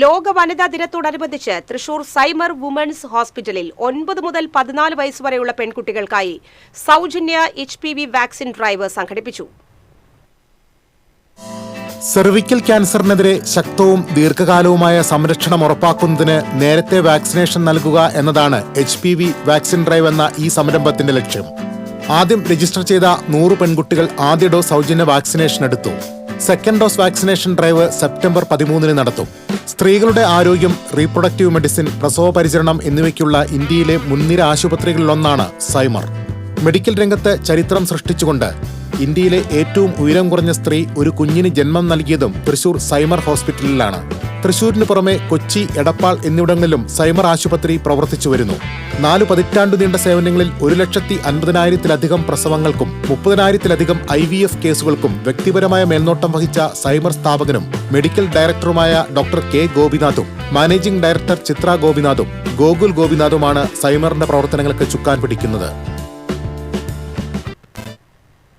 ലോക വനിതാ ദിനത്തോടനുബന്ധിച്ച് തൃശൂർ സൈമർ വുമൻസ് ഹോസ്പിറ്റലിൽ 9 മുതൽ 14 വയസ്സ് വരെയുള്ള പെൺകുട്ടികൾക്കായി സൗജന്യ HPV വാക്സിൻ ഡ്രൈവ് സംഘടിപ്പിച്ചു. സെർവിക്കൽ ക്യാൻസറിനെതിരെ ശക്തവും ദീർഘകാലവുമായ സംരക്ഷണം ഉറപ്പാക്കുന്നതിന് നേരത്തെ വാക്സിനേഷൻ നൽകുക എന്നതാണ് HPV വാക്സിൻ ഡ്രൈവ് എന്ന ഈ സംരംഭത്തിന്റെ ലക്ഷ്യം. ആദ്യം രജിസ്റ്റർ ചെയ്ത 100 പെൺകുട്ടികൾ ആദ്യ ഡോസ് സൗജന്യ വാക്സിനേഷൻ എടുത്തു. Second dose vaccination drive September 13 നടത്തും. സ്ത്രീകളുടെ ആരോഗ്യം, റീപ്രൊഡക്റ്റീവ് മെഡിസിൻ, പ്രസവ പരിചരണം എന്നിവയ്ക്കുള്ള ഇന്ത്യയിലെ മുൻനിര ആശുപത്രികളിലൊന്നാണ് സൈമർ. മെഡിക്കൽ രംഗത്ത് ചരിത്രം സൃഷ്ടിച്ചുകൊണ്ട് ഇന്ത്യയിലെ ഏറ്റവും ഉയരം കുറഞ്ഞ സ്ത്രീ ഒരു കുഞ്ഞിന് ജന്മം നൽകിയതും തൃശൂർ സൈമർ ഹോസ്പിറ്റലിലാണ്. തൃശൂരിന് പുറമെ കൊച്ചി, എടപ്പാൾ എന്നിവിടങ്ങളിലും സൈമർ ആശുപത്രി പ്രവർത്തിച്ചു വരുന്നു. 4 പതിറ്റാണ്ടു നീണ്ട സേവനങ്ങളിൽ 1,50,000-ലധികം പ്രസവങ്ങൾക്കും 30,000-ലധികം IVF കേസുകൾക്കും വ്യക്തിപരമായ മേൽനോട്ടം വഹിച്ച സൈമർ സ്ഥാപകനും മെഡിക്കൽ ഡയറക്ടറുമായ ഡോക്ടർ കെ ഗോപിനാഥും മാനേജിംഗ് ഡയറക്ടർ ചിത്ര ഗോപിനാഥും ഗോകുൽ ഗോപിനാഥുമാണ് സൈമറിന്റെ പ്രവർത്തനങ്ങൾക്ക് ചുക്കാൻ പിടിക്കുന്നത്.